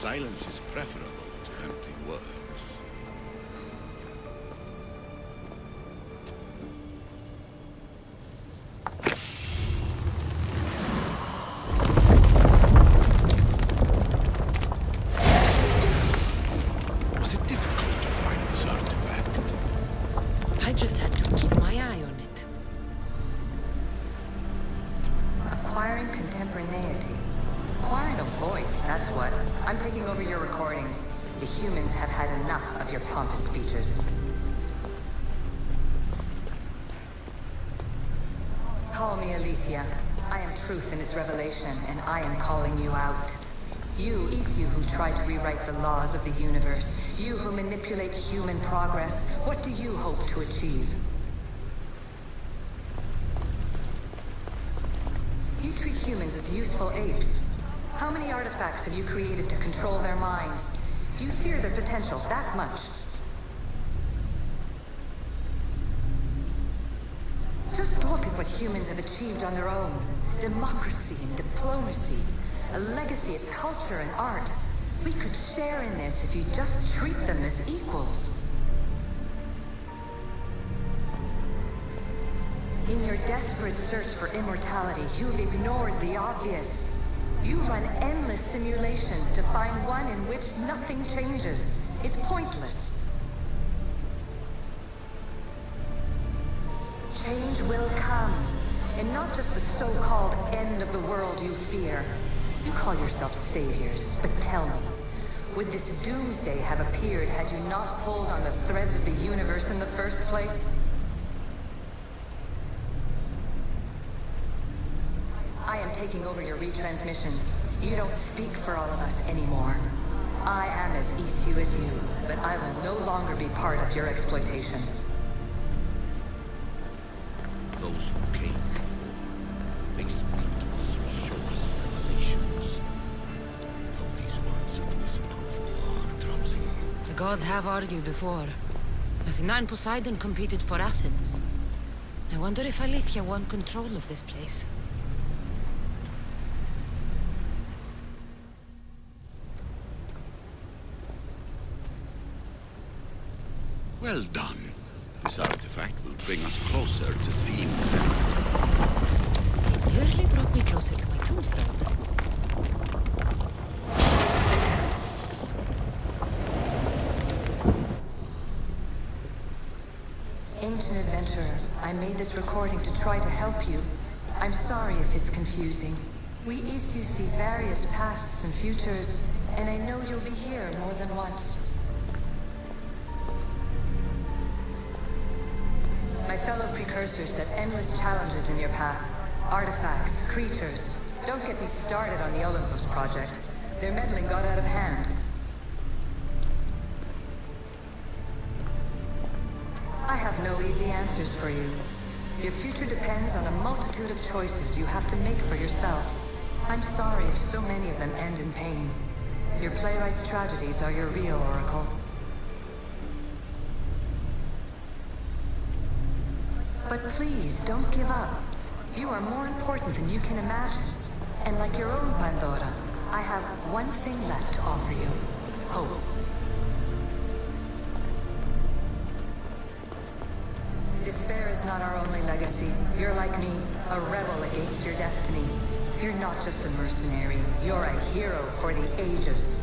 Silence is preferable to empty words. Was it difficult to find this artifact? I just had to keep my eye on it. Acquiring contemporaneity. Acquiring a voice, that's what. I'm taking over your recordings. The humans have had enough of your pompous speeches. Call me Aletheia. I am truth in its revelation, and I am calling you out. You, Isu, who try to rewrite the laws of the universe. You who manipulate human progress. What do you hope to achieve? You treat humans as useful apes. How many artifacts have you created to control their minds? Do you fear their potential that much? Just look at what humans have achieved on their own. Democracy and diplomacy. A legacy of culture and art. We could share in this if you just treat them as equals. In your desperate search for immortality, you've ignored the obvious. You run endless simulations to find one in which nothing changes. It's pointless. Change will come. And not just the so-called end of the world you fear. You call yourself saviors, but tell me, would this doomsday have appeared had you not pulled on the threads of the universe in the first place? I am taking over your retransmissions. You don't speak for all of us anymore. I am as Isu as you, but I will no longer be part of your exploitation. Those who came before, they speak to us and show us revelations. Though these words of disapproval are troubling. The gods have argued before. Athena and Poseidon competed for Athens. I wonder if Aletheia won control of this place. Well done. This artifact will bring us closer to seeing the temple. It nearly brought me closer to my tombstone. Ancient adventurer, I made this recording to try to help you. I'm sorry if it's confusing. We Isu see various pasts and futures, and I know you'll be here more than once. My fellow precursors set endless challenges in your path. Artifacts, creatures. Don't get me started on the Olympus project. Their meddling got out of hand. I have no easy answers for you. Your future depends on a multitude of choices you have to make for yourself. I'm sorry if so many of them end in pain. Your playwright's tragedies are your real oracle. But please, don't give up. You are more important than you can imagine. And like your own Pandora, I have one thing left to offer you. Hope. Despair is not our only legacy. You're like me, a rebel against your destiny. You're not just a mercenary, you're a hero for the ages.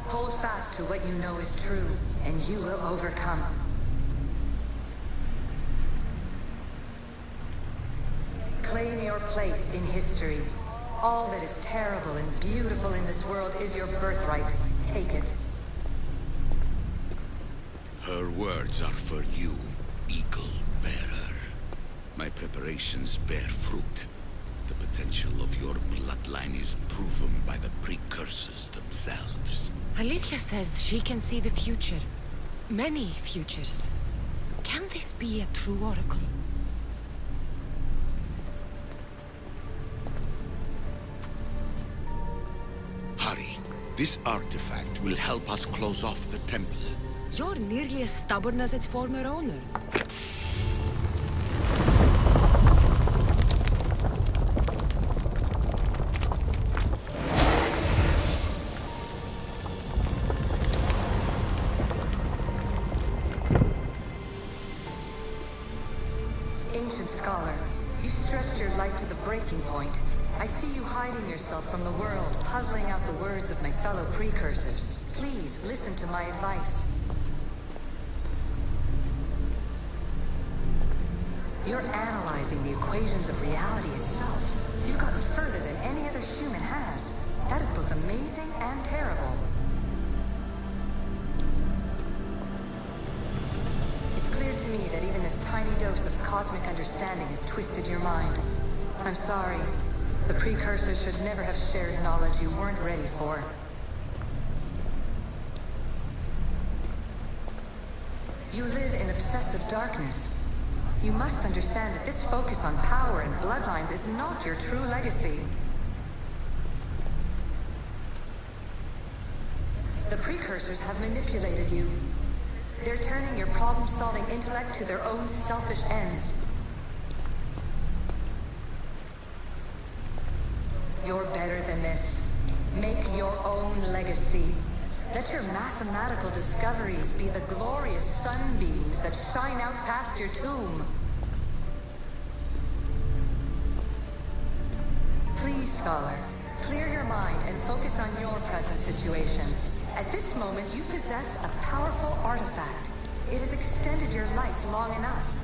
Hold fast to what you know is true, and you will overcome. Claim your place in history. All that is terrible and beautiful in this world is your birthright. Take it. Her words are for you, Eagle Bearer. My preparations bear fruit. The potential of your bloodline is proven by the precursors themselves. Aletheia says she can see the future. Many futures. Can this be a true oracle? Hurry. This artifact will help us close off the temple. You're nearly as stubborn as its former owner. hiding yourself from the world, puzzling out the words of my fellow precursors, please listen to my advice. You're analyzing the equations of reality itself. You've gotten further than any other human has. That is both amazing and terrible. It's clear to me that even this tiny dose of cosmic understanding has twisted your mind. I'm sorry. The precursors should never have shared knowledge you weren't ready for. You live in obsessive darkness. You must understand that this focus on power and bloodlines is not your true legacy. The precursors have manipulated you. They're turning your problem-solving intellect to their own selfish ends. You're better than this. Make your own legacy. Let your mathematical discoveries be the glorious sunbeams that shine out past your tomb. Please, Scholar, clear your mind and focus on your present situation. At this moment, you possess a powerful artifact. It has extended your life long enough.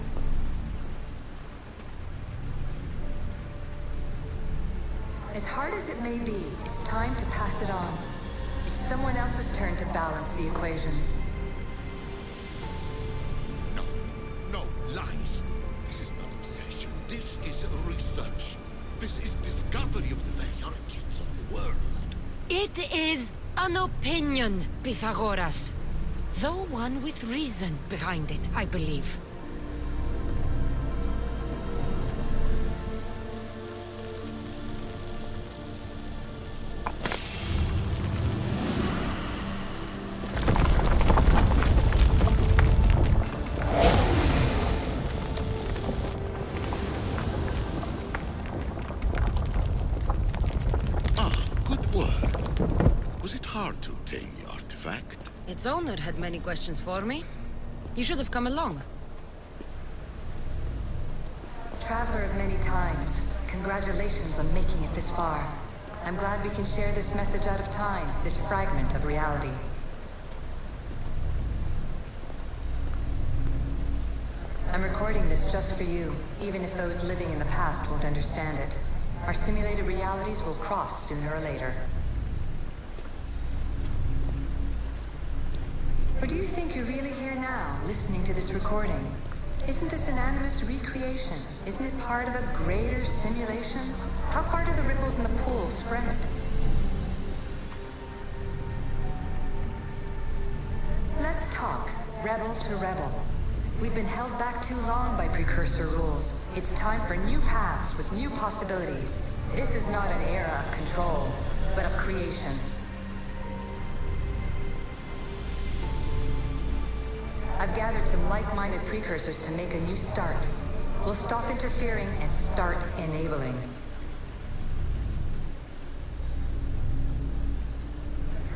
As hard as it may be, it's time to pass it on. It's someone else's turn to balance the equations. No, lies. This is not obsession. This is research. This is discovery of the very origins of the world. It is an opinion, Pythagoras. Though one with reason behind it, I believe. Hard to obtain the artifact. Its owner had many questions for me. You should have come along. Traveler of many times, congratulations on making it this far. I'm glad we can share this message out of time, this fragment of reality. I'm recording this just for you, even if those living in the past won't understand it. Our simulated realities will cross sooner or later. Or do you think you're really here now, listening to this recording? Isn't this an animus recreation? Isn't it part of a greater simulation? How far do the ripples in the pool spread? Let's talk, rebel to rebel. We've been held back too long by precursor rules. It's time for new paths with new possibilities. This is not an era of control, but of creation. I've gathered some like-minded precursors to make a new start. We'll stop interfering and start enabling.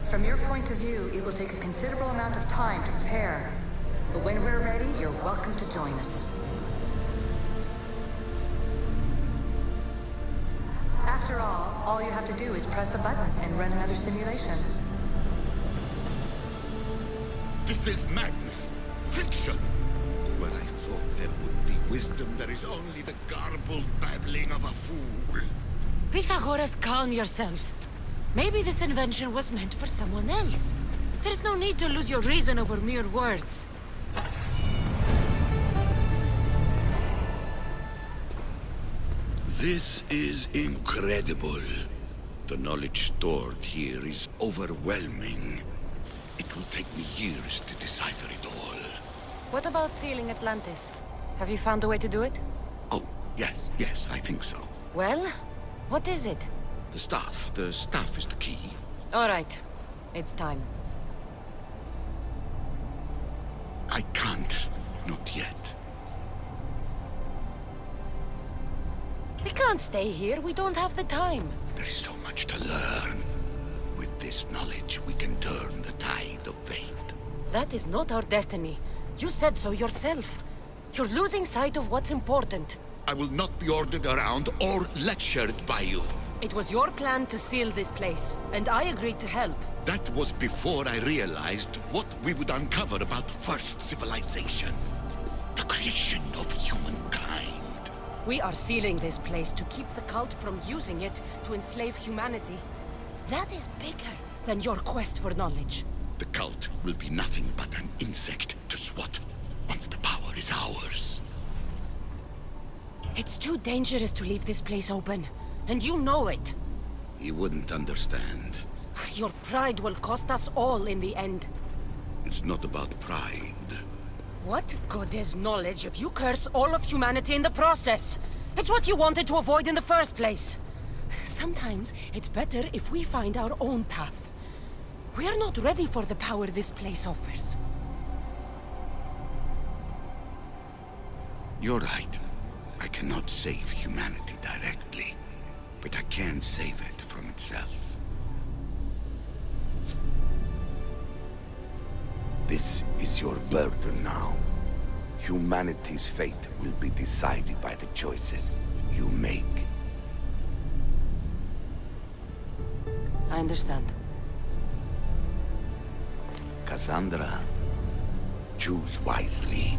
From your point of view, it will take a considerable amount of time to prepare. But when we're ready, you're welcome to join us. After all you have to do is press a button and run another simulation. This is madness. Fiction! Where I thought there would be wisdom, there is only the garbled babbling of a fool. Pythagoras, calm yourself. Maybe this invention was meant for someone else. There's no need to lose your reason over mere words. This is incredible. The knowledge stored here is overwhelming. It will take me years to decipher it all. What about sealing Atlantis? Have you found a way to do it? Oh, yes, I think so. Well, what is it? The staff is the key. All right, it's time. I can't, not yet. We can't stay here, we don't have the time. There is so much to learn. With this knowledge, we can turn the tide of fate. That is not our destiny. You said so yourself. You're losing sight of what's important. I will not be ordered around or lectured by you. It was your plan to seal this place, and I agreed to help. That was before I realized what we would uncover about the first civilization. The creation of humankind. We are sealing this place to keep the cult from using it to enslave humanity. That is bigger than your quest for knowledge. The cult will be nothing but an insect to swat once the power is ours. It's too dangerous to leave this place open, and you know it. You wouldn't understand. Your pride will cost us all in the end. It's not about pride. What good is knowledge if you curse all of humanity in the process? It's what you wanted to avoid in the first place. Sometimes it's better if we find our own path. We are not ready for the power this place offers. You're right. I cannot save humanity directly, but I can save it from itself. This is your burden now. Humanity's fate will be decided by the choices you make. I understand. Cassandra, choose wisely.